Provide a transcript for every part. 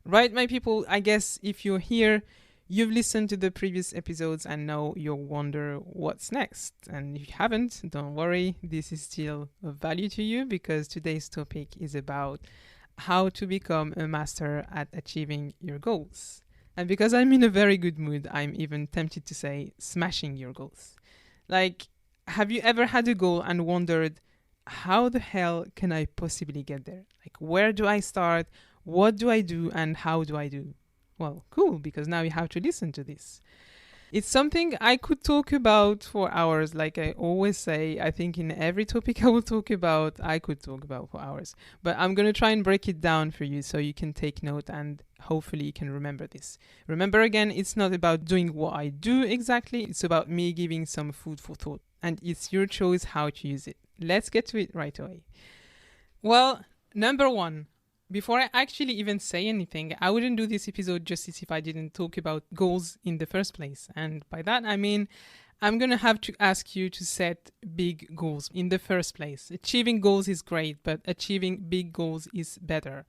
Right, my people, I guess if you're here, you've listened to the previous episodes and now you'll wonder what's next. And if you haven't, don't worry, this is still of value to you because today's topic is about how to become a master at achieving your goals. And because I'm in a very good mood, I'm even tempted to say smashing your goals. Like, have you ever had a goal and wondered, how the hell can I possibly get there? Like, where do I start? What do I do and how do I do? Well, cool, because now you have to listen to this. It's something I could talk about for hours. Like I always say, I think in every topic I will talk about, I could talk about for hours. But I'm going to try and break it down for you so you can take note and hopefully you can remember this. Remember again, it's not about doing what I do exactly. It's about me giving some food for thought. And it's your choice how to use it. Let's get to it right away. Well, number one, before I actually even say anything, I wouldn't do this episode justice if I didn't talk about goals in the first place. And by that, I mean, I'm going to have to ask you to set big goals in the first place. Achieving goals is great, but achieving big goals is better.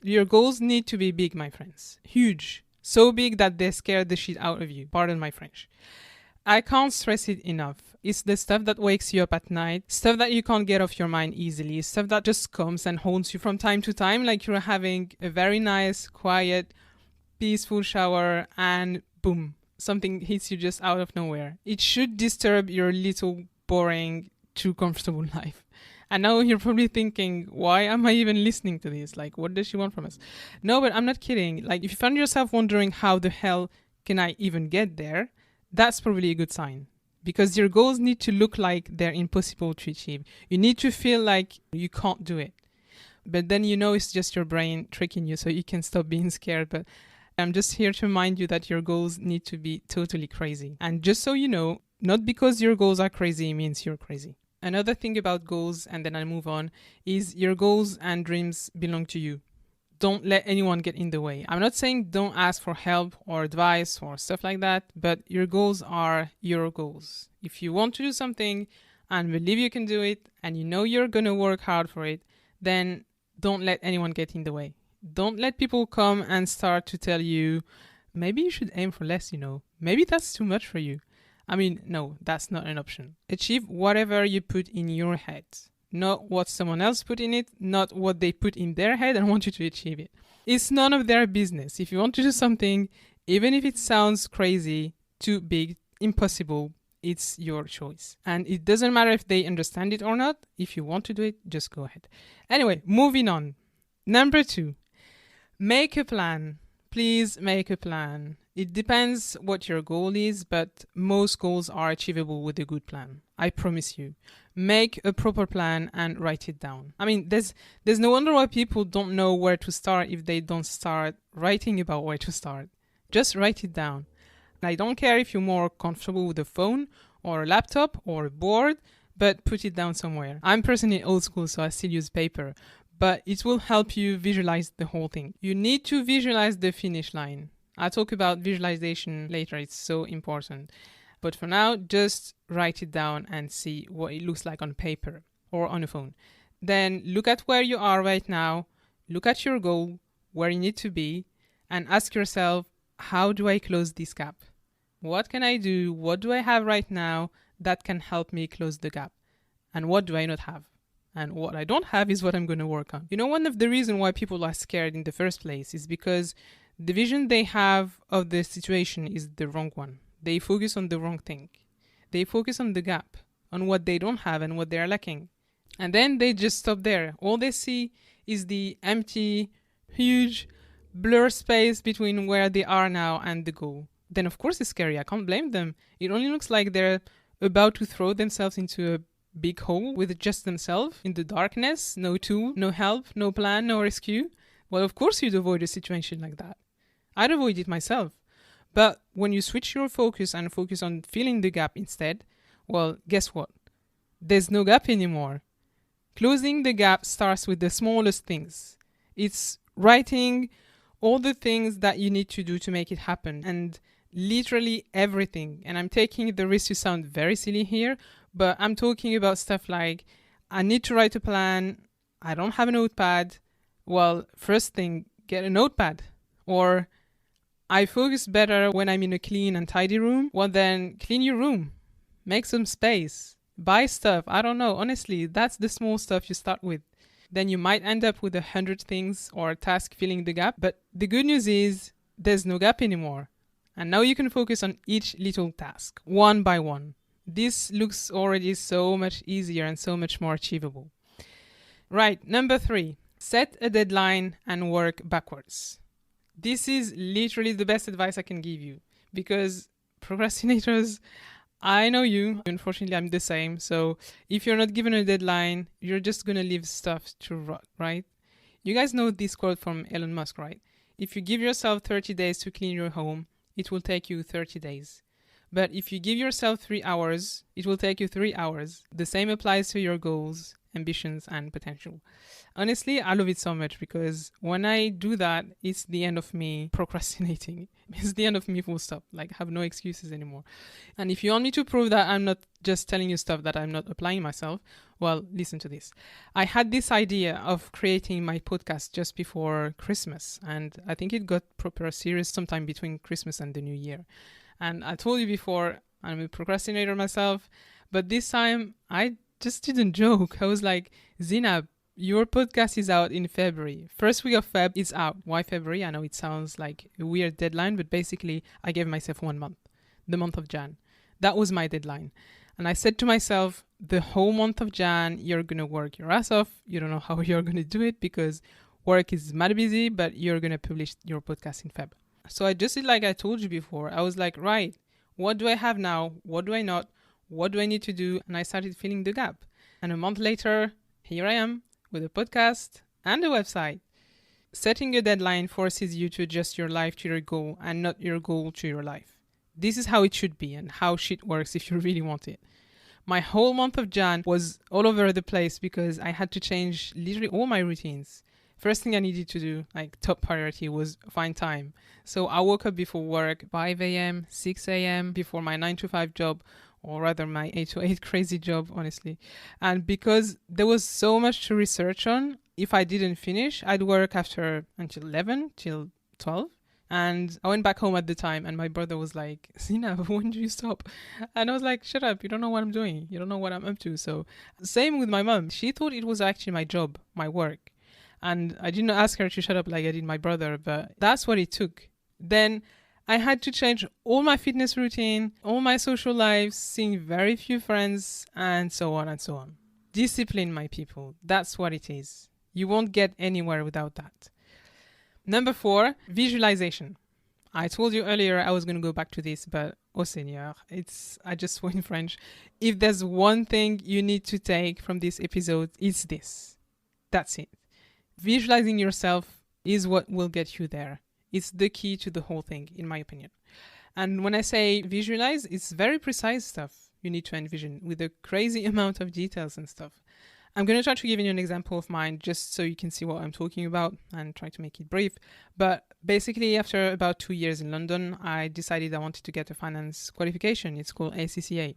Your goals need to be big, my friends. Huge. So big that they scare the shit out of you. Pardon my French. I can't stress it enough. It's the stuff that wakes you up at night, stuff that you can't get off your mind easily, stuff that just comes and haunts you from time to time, like you're having a very nice, quiet, peaceful shower and boom, something hits you just out of nowhere. It should disturb your little, boring, too comfortable life. And now you're probably thinking, why am I even listening to this? Like, what does she want from us? No, but I'm not kidding. Like, if you find yourself wondering how the hell can I even get there, that's probably a good sign. Because your goals need to look like they're impossible to achieve. You need to feel like you can't do it. But then you know it's just your brain tricking you so you can stop being scared. But I'm just here to remind you that your goals need to be totally crazy. And just so you know, not because your goals are crazy means you're crazy. Another thing about goals, and then I'll move on, is your goals and dreams belong to you. Don't let anyone get in the way. I'm not saying don't ask for help or advice or stuff like that, but your goals are your goals. If you want to do something and believe you can do it and you know you're going to work hard for it, then don't let anyone get in the way. Don't let people come and start to tell you, maybe you should aim for less, Maybe that's too much for you. I mean, no, that's not an option. Achieve whatever you put in your head. Not what someone else put in it, not what they put in their head and want you to achieve it. It's none of their business. If you want to do something, even if it sounds crazy, too big, impossible, it's your choice. And it doesn't matter if they understand it or not. If you want to do it, just go ahead. Anyway, moving on. Number 2, make a plan. Please make a plan. It depends what your goal is, but most goals are achievable with a good plan. I promise you. Make a proper plan and write it down. I mean, there's no wonder why people don't know where to start if they don't start writing about where to start. Just write it down. I don't care if you're more comfortable with a phone or a laptop or a board, but put it down somewhere. I'm personally old school, so I still use paper, but it will help you visualize the whole thing. You need to visualize the finish line. I'll talk about visualization later. It's so important. But for now, just write it down and see what it looks like on paper or on a phone. Then look at where you are right now. Look at your goal, where you need to be, and ask yourself, how do I close this gap? What can I do? What do I have right now that can help me close the gap? And what do I not have? And what I don't have is what I'm going to work on. One of the reasons why people are scared in the first place is because the vision they have of the situation is the wrong one. They focus on the wrong thing. They focus on the gap, on what they don't have and what they are lacking. And then they just stop there. All they see is the empty, huge blur space between where they are now and the goal. Then of course it's scary. I can't blame them. It only looks like they're about to throw themselves into a big hole with just themselves in the darkness, no tool, no help, no plan, no rescue. Well, of course you'd avoid a situation like that. I'd avoid it myself. But when you switch your focus and focus on filling the gap instead, well, guess what? There's no gap anymore. Closing the gap starts with the smallest things. It's writing all the things that you need to do to make it happen, and literally everything. And I'm taking the risk to sound very silly here, but I'm talking about stuff like, I need to write a plan, I don't have a notepad. Well, first thing, get a notepad. Or I focus better when I'm in a clean and tidy room. Well, then clean your room, make some space, buy stuff. I don't know. Honestly, that's the small stuff you start with. Then you might end up with 100 things or tasks filling the gap. But the good news is there's no gap anymore. And now you can focus on each little task, one by one. This looks already so much easier and so much more achievable. Right, number 3, set a deadline and work backwards. This is literally the best advice I can give you, because procrastinators, I know you. Unfortunately, I'm the same. So if you're not given a deadline, you're just going to leave stuff to rot, right? You guys know this quote from Elon Musk, right? If you give yourself 30 days to clean your home, it will take you 30 days. But if you give yourself 3 hours, it will take you 3 hours. The same applies to your goals, ambitions, and potential. Honestly, I love it so much, because when I do that, it's the end of me procrastinating. It's the end of me full stop. Like, I have no excuses anymore. And if you want me to prove that I'm not just telling you stuff that I'm not applying myself, well, listen to this. I had this idea of creating my podcast just before Christmas, and I think it got proper serious sometime between Christmas and the New Year. And I told you before, I'm a procrastinator myself, but this time I just didn't joke. I was like, Zina, your podcast is out in February. First week of Feb, it's out. Why February? I know it sounds like a weird deadline, but basically I gave myself 1 month, the month of Jan. That was my deadline. And I said to myself, the whole month of Jan, you're going to work your ass off. You don't know how you're going to do it because work is mad busy, but you're going to publish your podcast in Feb. So I just did like I told you before. I was like, right, what do I have now? What do I not? What do I need to do? And I started filling the gap. And a month later, here I am with a podcast and a website. Setting a deadline forces you to adjust your life to your goal and not your goal to your life. This is how it should be and how shit works if you really want it. My whole month of Jan was all over the place because I had to change literally all my routines. First thing I needed to do, like top priority, was find time. So I woke up before work, 5 a.m., 6 a.m., before my 9 to 5 job, or rather my 8 to 8 crazy job, honestly. And because there was so much to research on, if I didn't finish, I'd work after until 11, till 12. And I went back home at the time and my brother was like, Zina, when do you stop? And I was like, shut up, you don't know what I'm doing. You don't know what I'm up to. So same with my mom. She thought it was actually my job, my work. And I didn't ask her to shut up like I did my brother, but that's what it took. Then I had to change all my fitness routine, all my social lives, seeing very few friends, and so on and so on. Discipline, my people. That's what it is. You won't get anywhere without that. Number 4, visualization. I told you earlier I was going to go back to this, but oh seigneur, I just spoke in French. If there's one thing you need to take from this episode, it's this. That's it. Visualizing yourself is what will get you there. It's the key to the whole thing, in my opinion. And when I say visualize, it's very precise stuff you need to envision with a crazy amount of details and stuff. I'm going to try to give you an example of mine just so you can see what I'm talking about and try to make it brief. But basically, after about 2 years in London, I decided I wanted to get a finance qualification. It's called ACCA.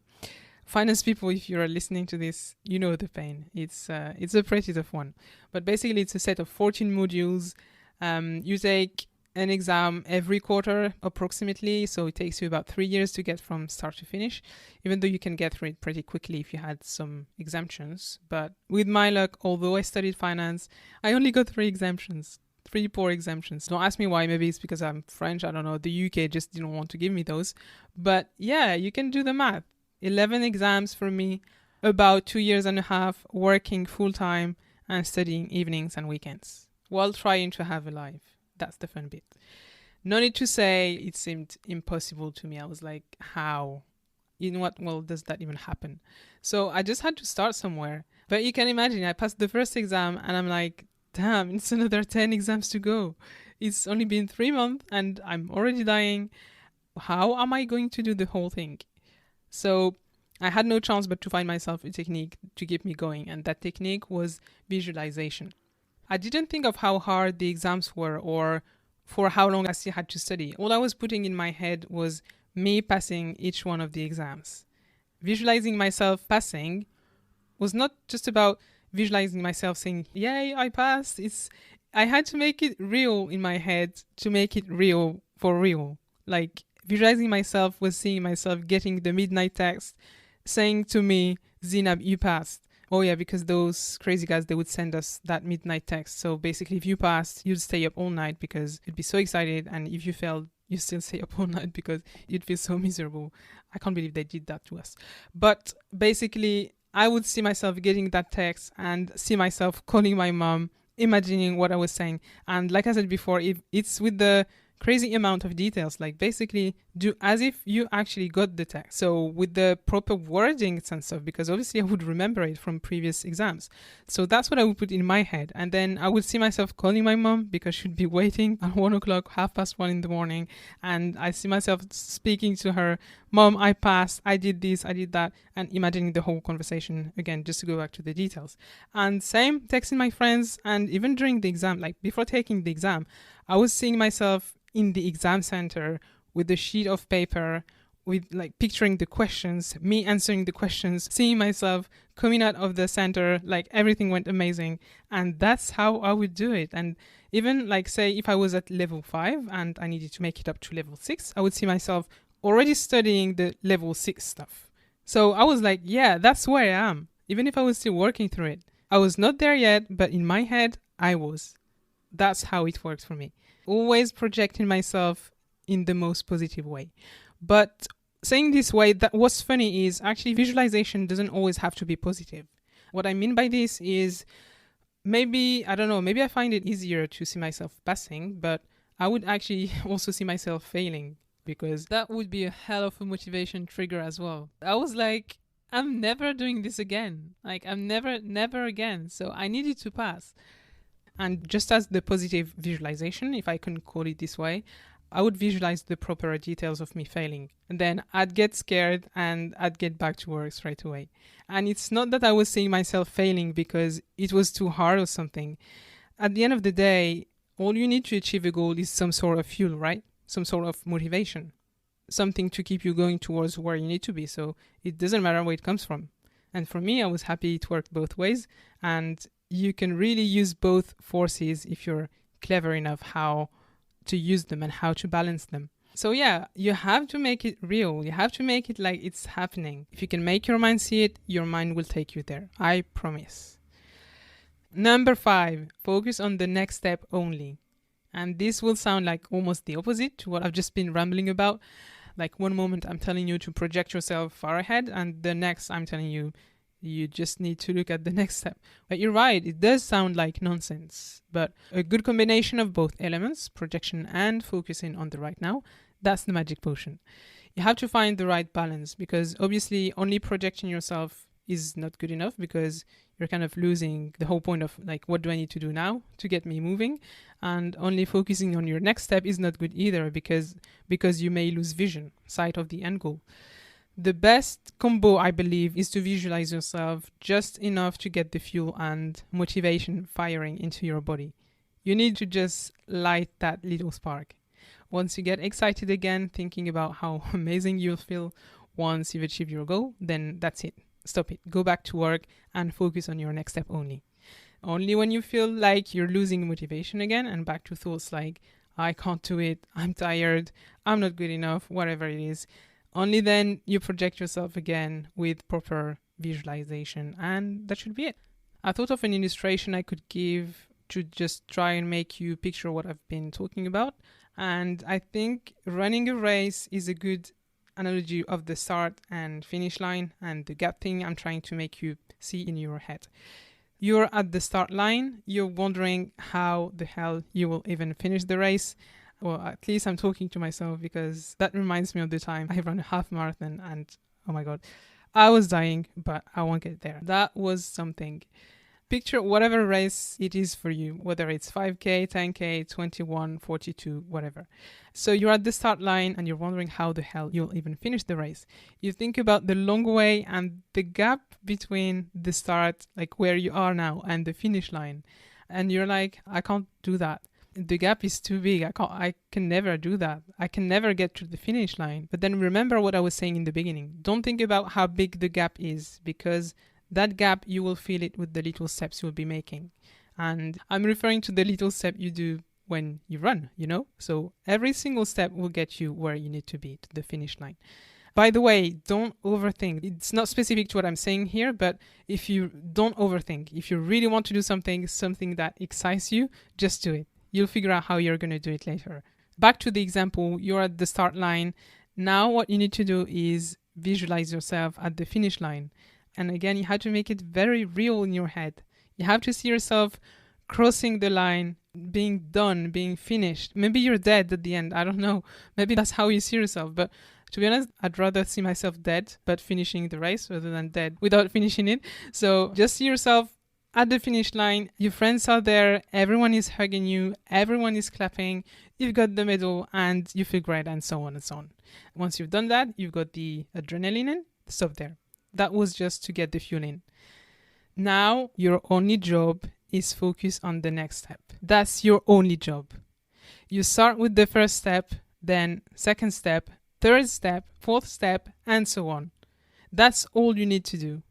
Finance people, if you're listening to this, you know the pain. It's a pretty tough one. But basically, it's a set of 14 modules. You take an exam every quarter approximately, so it takes you about 3 years to get from start to finish, even though you can get through it pretty quickly if you had some exemptions. But with my luck, although I studied finance, I only got 3 exemptions. 3 poor exemptions. Don't ask me why. Maybe it's because I'm French. I don't know. The UK just didn't want to give me those. But yeah, you can do the math. 11 exams for me, about 2 years and a half working full-time and studying evenings and weekends while trying to have a life. That's the fun bit. No need to say it seemed impossible to me. I was like, how? In what world does that even happen? So I just had to start somewhere. But you can imagine, I passed the first exam and I'm like, damn, it's another 10 exams to go. It's only been 3 months and I'm already dying. How am I going to do the whole thing? So I had no chance but to find myself a technique to keep me going. And that technique was visualization. I didn't think of how hard the exams were or for how long I still had to study. All I was putting in my head was me passing each one of the exams. Visualizing myself passing was not just about visualizing myself saying, yay, I passed. I had to make it real in my head to make it real for real. Like visualizing myself was seeing myself getting the midnight text saying to me, Zinab, you passed. Oh yeah, because those crazy guys, they would send us that midnight text. So basically if you passed, you'd stay up all night because you'd be so excited. And if you failed, you still stay up all night because you'd feel so miserable. I can't believe they did that to us. But basically I would see myself getting that text and see myself calling my mom, imagining what I was saying. And like I said before, if it's with the crazy amount of details, like basically do as if you actually got the text. So with the proper wordings and stuff, because obviously I would remember it from previous exams. So that's what I would put in my head. And then I would see myself calling my mom because she'd be waiting at 1 o'clock, 1:30 in the morning. And I see myself speaking to her, Mom, I passed, I did this, I did that, and imagining the whole conversation again, just to go back to the details. And same, texting my friends, and even during the exam, like before taking the exam, I was seeing myself in the exam center with a sheet of paper, with like picturing the questions, me answering the questions, seeing myself coming out of the center, like everything went amazing. And that's how I would do it. And even like say if I was at level 5 and I needed to make it up to level 6, I would see myself already studying the level 6 stuff. So I was like, yeah, that's where I am. Even if I was still working through it, I was not there yet, but in my head, I was. That's how it works for me. Always projecting myself in the most positive way. But saying this way, that what's funny is actually visualization doesn't always have to be positive. What I mean by this is maybe, I don't know, maybe I find it easier to see myself passing, but I would actually also see myself failing because that would be a hell of a motivation trigger as well. I was like, I'm never doing this again. Like I'm never again. So I needed to pass. And just as the positive visualization, if I can call it this way, I would visualize the proper details of me failing. And then I'd get scared and I'd get back to work straight away. And it's not that I was seeing myself failing because it was too hard or something. At the end of the day, all you need to achieve a goal is some sort of fuel, right? Some sort of motivation. Something to keep you going towards where you need to be. So it doesn't matter where it comes from. And for me, I was happy it worked both ways. And you can really use both forces if you're clever enough how to use them and how to balance them. So yeah, you have to make it real. You have to make it like it's happening. If you can make your mind see it, your mind will take you there. I promise. Number 5, focus on the next step only. And this will sound like almost the opposite to what I've just been rambling about. Like one moment I'm telling you to project yourself far ahead, and the next I'm telling you you just need to look at the next step. But you're right, it does sound like nonsense. But a good combination of both elements, projection and focusing on the right now, that's the magic potion. You have to find the right balance because obviously only projecting yourself is not good enough because you're kind of losing the whole point of like, what do I need to do now to get me moving? And only focusing on your next step is not good either because you may lose vision, sight of the end goal. The best combo, I believe, is to visualize yourself just enough to get the fuel and motivation firing into your body. You need to just light that little spark. Once you get excited again, thinking about how amazing you'll feel once you've achieved your goal, then that's it. Stop it. Go back to work and focus on your next step only. Only when you feel like you're losing motivation again and back to thoughts like, I can't do it, I'm tired, I'm not good enough, whatever it is, only then you project yourself again with proper visualization, and that should be it. I thought of an illustration I could give to just try and make you picture what I've been talking about. And I think running a race is a good analogy of the start and finish line and the gap thing I'm trying to make you see in your head. You're at the start line, you're wondering how the hell you will even finish the race. Well, at least I'm talking to myself because that reminds me of the time I ran a half marathon and oh my God, I was dying, but I won't get there. That was something. Picture whatever race it is for you, whether it's 5K, 10K, 21, 42, whatever. So you're at the start line and you're wondering how the hell you'll even finish the race. You think about the long way and the gap between the start, like where you are now, and the finish line. And you're like, I can't do that. The gap is too big. I can never do that. I can never get to the finish line. But then remember what I was saying in the beginning. Don't think about how big the gap is because that gap, you will feel it with the little steps you'll be making. And I'm referring to the little step you do when you run, So every single step will get you where you need to be, to the finish line. By the way, don't overthink. It's not specific to what I'm saying here, but if you don't overthink, if you really want to do something that excites you, just do it. You'll figure out how you're going to do it later. Back to the example, you're at the start line. Now what you need to do is visualize yourself at the finish line. And again, you have to make it very real in your head. You have to see yourself crossing the line, being done, being finished. Maybe you're dead at the end. I don't know. Maybe that's how you see yourself. But to be honest, I'd rather see myself dead, but finishing the race rather than dead without finishing it. So just see yourself at the finish line. Your friends are there. Everyone is hugging you. Everyone is clapping. You've got the medal and you feel great, and so on and so on. Once you've done that, you've got the adrenaline in. Stop there. That was just to get the fuel in. Now, your only job is focus on the next step. That's your only job. You start with the first step, then second step, third step, fourth step, and so on. That's all you need to do.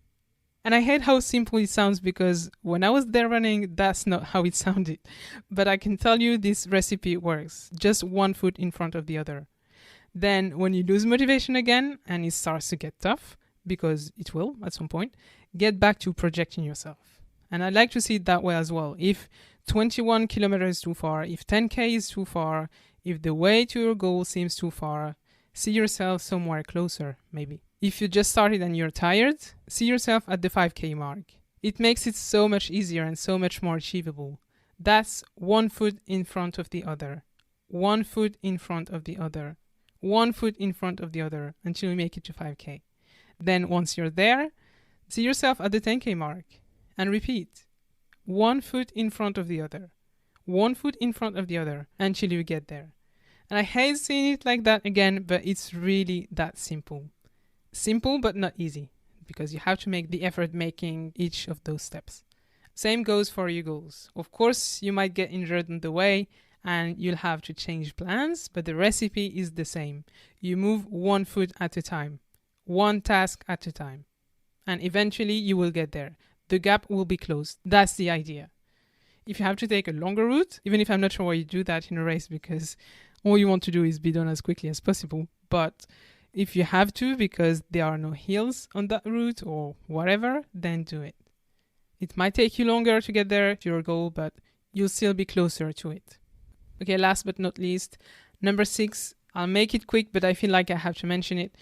And I hate how simple it sounds because when I was there running, that's not how it sounded. But I can tell you this recipe works. Just one foot in front of the other. Then when you lose motivation again and it starts to get tough, because it will at some point, get back to projecting yourself. And I like to see it that way as well. If 21 kilometers is too far, if 10K is too far, if the way to your goal seems too far, see yourself somewhere closer, maybe. If you just started and you're tired, see yourself at the 5K mark. It makes it so much easier and so much more achievable. That's one foot in front of the other. One foot in front of the other. One foot in front of the other until you make it to 5K. Then once you're there, see yourself at the 10K mark and repeat. One foot in front of the other. One foot in front of the other until you get there. And I hate seeing it like that again, but it's really that simple. Simple, but not easy, because you have to make the effort making each of those steps. Same goes for your goals. Of course, you might get injured on the way and you'll have to change plans, but the recipe is the same. You move one foot at a time, one task at a time, and eventually you will get there. The gap will be closed. That's the idea. If you have to take a longer route, even if I'm not sure why you do that in a race, because all you want to do is be done as quickly as possible, but if you have to because there are no hills on that route or whatever, then do it. It might take you longer to get there to your goal, but you'll still be closer to it. Okay, last but not least, number 6, I'll make it quick, but I feel like I have to mention it.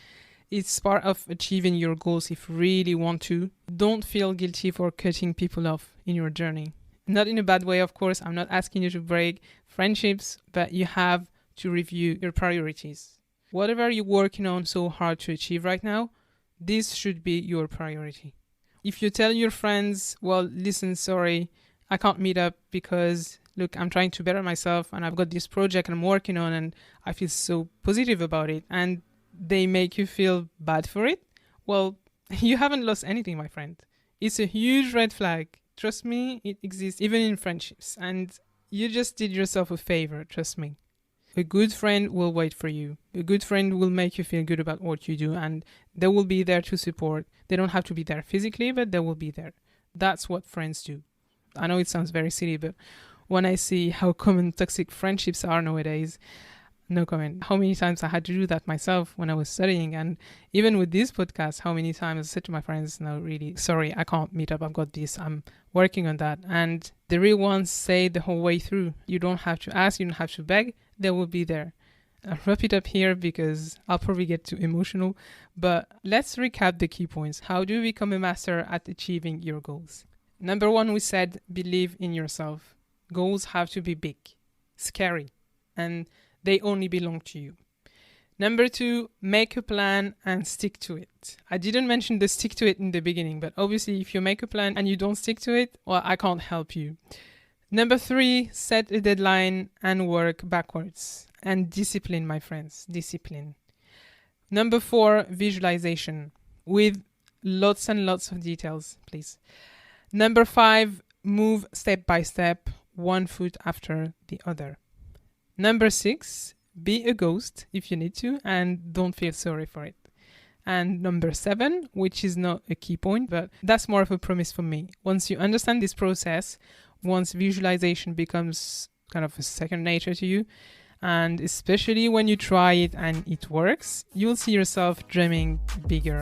It's part of achieving your goals if you really want to. Don't feel guilty for cutting people off in your journey. Not in a bad way, of course. I'm not asking you to break friendships, but you have to review your priorities. Whatever you're working on so hard to achieve right now, this should be your priority. If you tell your friends, well, listen, sorry, I can't meet up because, look, I'm trying to better myself and I've got this project I'm working on and I feel so positive about it, and they make you feel bad for it, well, you haven't lost anything, my friend. It's a huge red flag. Trust me, it exists even in friendships, and you just did yourself a favor, trust me. A good friend will wait for you. A good friend will make you feel good about what you do, and they will be there to support. They don't have to be there physically, but they will be there. That's what friends do. I know it sounds very silly, but when I see how common toxic friendships are nowadays, no comment. How many times I had to do that myself when I was studying, and even with this podcast, how many times I said to my friends, no, really, sorry, I can't meet up. I've got this. I'm working on that. And the real ones say the whole way through. You don't have to ask. You don't have to beg. They will be there. I'll wrap it up here because I'll probably get too emotional. But let's recap the key points. How do you become a master at achieving your goals? Number 1, we said believe in yourself. Goals have to be big, scary, and they only belong to you. Number 2, make a plan and stick to it. I didn't mention the stick to it in the beginning, but obviously if you make a plan and you don't stick to it, well, I can't help you. Number 3, set a deadline and work backwards. And discipline, my friends, discipline. Number 4, visualization with lots and lots of details, please. Number 5, move step by step, one foot after the other. Number 6, be a ghost if you need to and don't feel sorry for it. And number 7, which is not a key point, but that's more of a promise for me. Once you understand this process, once visualization becomes kind of a second nature to you, and especially when you try it and it works, you'll see yourself dreaming bigger